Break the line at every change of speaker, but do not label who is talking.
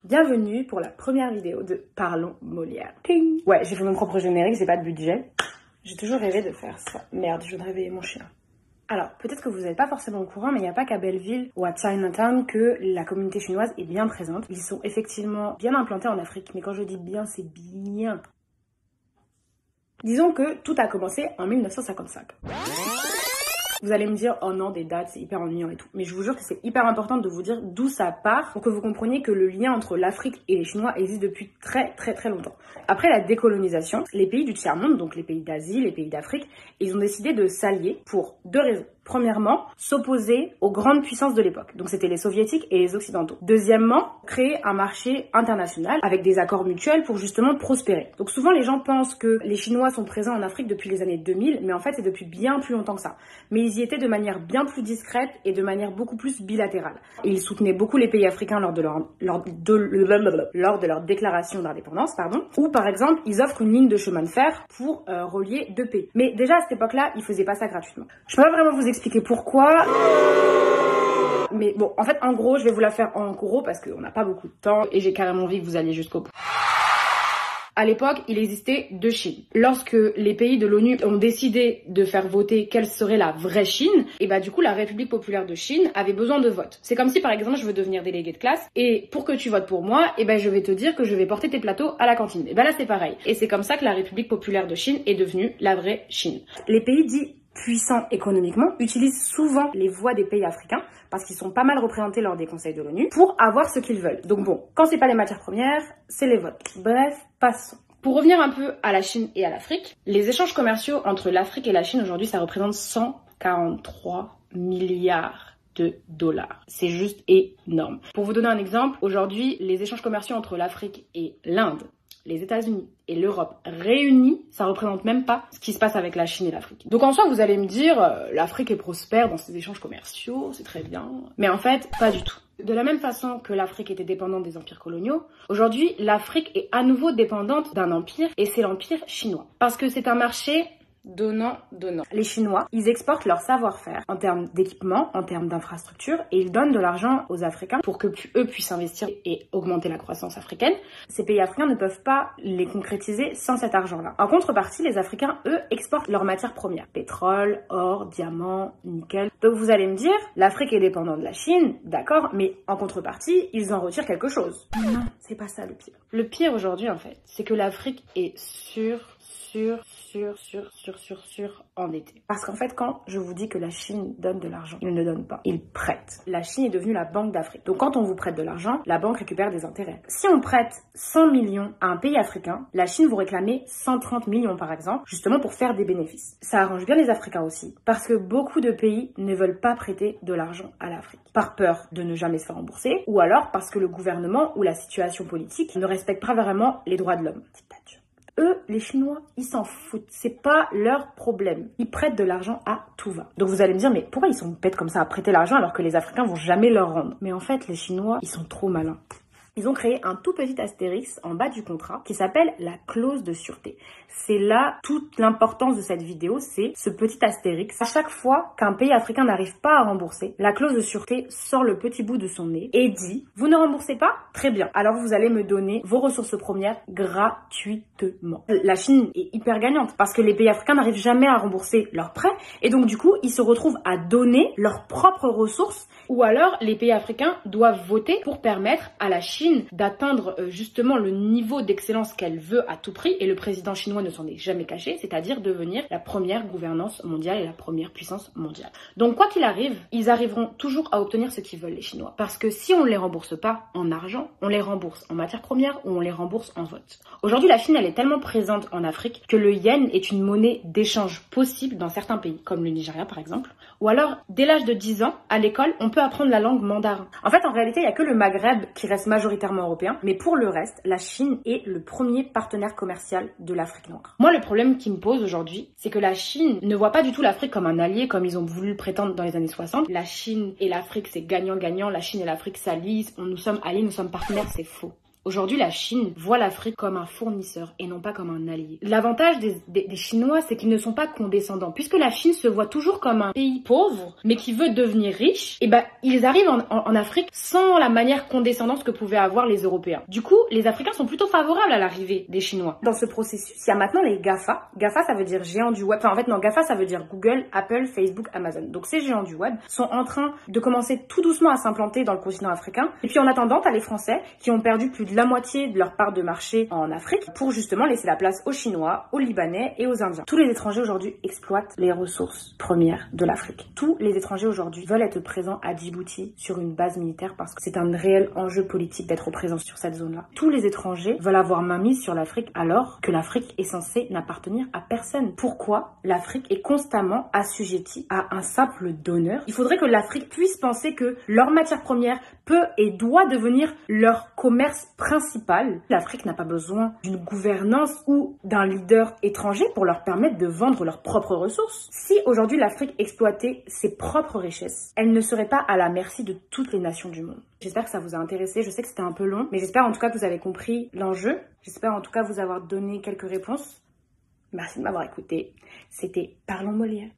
Bienvenue pour la première vidéo de Parlons Molière. Ting. Ouais, j'ai fait mon propre générique, j'ai pas de budget. J'ai toujours rêvé de faire ça. Merde, je viens de réveiller mon chien. Alors, peut-être que vous n'êtes pas forcément au courant, mais il n'y a pas qu'à Belleville ou à Chinatown que la communauté chinoise est bien présente. Ils sont effectivement bien implantés en Afrique, mais quand je dis bien, c'est bien. Disons que tout a commencé en 1955. Vous allez me dire, oh non, des dates, c'est hyper ennuyant et tout. Mais je vous jure que c'est hyper important de vous dire d'où ça part pour que vous compreniez que le lien entre l'Afrique et les Chinois existe depuis très longtemps. Après la décolonisation, les pays du tiers-monde, donc les pays d'Asie, les pays d'Afrique, ils ont décidé de s'allier pour deux raisons. Premièrement, s'opposer aux grandes puissances de l'époque. Donc c'était les soviétiques et les occidentaux. Deuxièmement, créer un marché international avec des accords mutuels pour justement prospérer. Donc souvent les gens pensent que les Chinois sont présents en Afrique depuis les années 2000, mais en fait c'est depuis bien plus longtemps que ça. Mais ils y étaient de manière bien plus discrète et de manière beaucoup plus bilatérale. Et ils soutenaient beaucoup les pays africains lors de leur déclaration d'indépendance, ou par exemple ils offrent une ligne de chemin de fer pour relier deux pays. Mais déjà à cette époque-là, ils faisaient pas ça gratuitement. Je peux pas vraiment vous expliquer pourquoi. Mais bon, en fait, en gros, je vais vous la faire en gros parce qu'on n'a pas beaucoup de temps et j'ai carrément envie que vous alliez jusqu'au bout. À l'époque, il existait deux Chines. Lorsque les pays de l'ONU ont décidé de faire voter quelle serait la vraie Chine, et bah du coup la République populaire de Chine avait besoin de votes. C'est comme si par exemple je veux devenir délégué de classe et pour que tu votes pour moi, et ben je vais te dire que je vais porter tes plateaux à la cantine. Et ben là c'est pareil. Et c'est comme ça que la République populaire de Chine est devenue la vraie Chine. Les pays dits puissants économiquement utilisent souvent les voix des pays africains parce qu'ils sont pas mal représentés lors des conseils de l'ONU pour avoir ce qu'ils veulent. Donc bon, quand c'est pas les matières premières, c'est les votes. Bref, passons. Pour revenir un peu à la Chine et à l'Afrique, les échanges commerciaux entre l'Afrique et la Chine aujourd'hui, ça représente 143 milliards de dollars. C'est juste énorme. Pour vous donner un exemple, aujourd'hui, les échanges commerciaux entre l'Afrique et l'Inde, les États-Unis et l'Europe réunis, ça représente même pas ce qui se passe avec la Chine et l'Afrique. Donc en soi, vous allez me dire, l'Afrique est prospère dans ses échanges commerciaux, c'est très bien. Mais en fait, pas du tout. De la même façon que l'Afrique était dépendante des empires coloniaux, aujourd'hui, l'Afrique est à nouveau dépendante d'un empire, et c'est l'empire chinois. Parce que c'est un marché donnant. Les Chinois, ils exportent leur savoir-faire en termes d'équipement, en termes d'infrastructures, et ils donnent de l'argent aux Africains pour que eux puissent investir et augmenter la croissance africaine. Ces pays africains ne peuvent pas les concrétiser sans cet argent-là. En contrepartie, les Africains, eux, exportent leurs matières premières. Pétrole, or, diamants, nickel. Donc vous allez me dire, l'Afrique est dépendante de la Chine, d'accord, mais en contrepartie, ils en retirent quelque chose. Non, c'est pas ça le pire. Le pire aujourd'hui, en fait, c'est que l'Afrique est endettée. Parce qu'en fait, quand je vous dis que la Chine donne de l'argent, ils ne donnent pas, ils prêtent. La Chine est devenue la Banque d'Afrique. Donc quand on vous prête de l'argent, la banque récupère des intérêts. Si on prête 100 millions à un pays africain, la Chine vous réclamait 130 millions par exemple, justement pour faire des bénéfices. Ça arrange bien les Africains aussi, parce que beaucoup de pays ne veulent pas prêter de l'argent à l'Afrique, par peur de ne jamais se faire rembourser, ou alors parce que le gouvernement ou la situation politique ne respecte pas vraiment les droits de l'homme. Eux, les Chinois, ils s'en foutent. C'est pas leur problème. Ils prêtent de l'argent à tout va. Donc vous allez me dire, mais pourquoi ils sont bêtes comme ça à prêter l'argent alors que les Africains vont jamais leur rendre? Mais en fait, les Chinois, ils sont trop malins. Ils ont créé un tout petit astérix en bas du contrat qui s'appelle la clause de sûreté. C'est là toute l'importance de cette vidéo, c'est ce petit astérix. À chaque fois qu'un pays africain n'arrive pas à rembourser, la clause de sûreté sort le petit bout de son nez et dit « Vous ne remboursez pas? Très bien. Alors vous allez me donner vos ressources premières gratuitement. » La Chine est hyper gagnante parce que les pays africains n'arrivent jamais à rembourser leurs prêts et donc du coup, ils se retrouvent à donner leurs propres ressources ou alors les pays africains doivent voter pour permettre à la Chine d'atteindre justement le niveau d'excellence qu'elle veut à tout prix, et le président chinois ne s'en est jamais caché, c'est-à-dire devenir la première gouvernance mondiale et la première puissance mondiale. Donc quoi qu'il arrive, ils arriveront toujours à obtenir ce qu'ils veulent les Chinois, parce que si on ne les rembourse pas en argent, on les rembourse en matières premières ou on les rembourse en vote. Aujourd'hui, la Chine, elle est tellement présente en Afrique que le yen est une monnaie d'échange possible dans certains pays, comme le Nigeria par exemple, ou alors dès l'âge de 10 ans, à l'école, on peut apprendre la langue mandarin. En fait, en réalité, il n'y a que le Maghreb qui reste majoritairement européen, mais pour le reste, la Chine est le premier partenaire commercial de l'Afrique noire. Moi, le problème qui me pose aujourd'hui, c'est que la Chine ne voit pas du tout l'Afrique comme un allié, comme ils ont voulu le prétendre dans les années 60. La Chine et l'Afrique, c'est gagnant-gagnant, la Chine et l'Afrique s'allient, nous sommes alliés, nous sommes partenaires, c'est faux. Aujourd'hui, la Chine voit l'Afrique comme un fournisseur et non pas comme un allié. L'avantage des Chinois, c'est qu'ils ne sont pas condescendants. Puisque la Chine se voit toujours comme un pays pauvre, mais qui veut devenir riche, et ils arrivent en Afrique sans la manière condescendante que pouvaient avoir les Européens. Du coup, les Africains sont plutôt favorables à l'arrivée des Chinois. Dans ce processus, il y a maintenant les GAFA. GAFA, ça veut dire géants du web. Enfin, en fait, non, GAFA, ça veut dire Google, Apple, Facebook, Amazon. Donc, ces géants du web sont en train de commencer tout doucement à s'implanter dans le continent africain. Et puis, en attendant, t'as les Français qui ont perdu plus de la moitié de leur part de marché en Afrique pour justement laisser la place aux Chinois, aux Libanais et aux Indiens. Tous les étrangers aujourd'hui exploitent les ressources premières de l'Afrique. Tous les étrangers aujourd'hui veulent être présents à Djibouti sur une base militaire parce que c'est un réel enjeu politique d'être présent sur cette zone-là. Tous les étrangers veulent avoir mainmise sur l'Afrique alors que l'Afrique est censée n'appartenir à personne. Pourquoi l'Afrique est constamment assujettie à un simple donneur? Il faudrait que l'Afrique puisse penser que leur matière première peut et doit devenir leur commerce principal. L'Afrique n'a pas besoin d'une gouvernance ou d'un leader étranger pour leur permettre de vendre leurs propres ressources. Si aujourd'hui l'Afrique exploitait ses propres richesses, elle ne serait pas à la merci de toutes les nations du monde. J'espère que ça vous a intéressé. Je sais que c'était un peu long, mais j'espère en tout cas que vous avez compris l'enjeu. J'espère en tout cas vous avoir donné quelques réponses. Merci de m'avoir écouté. C'était Parlons Molière.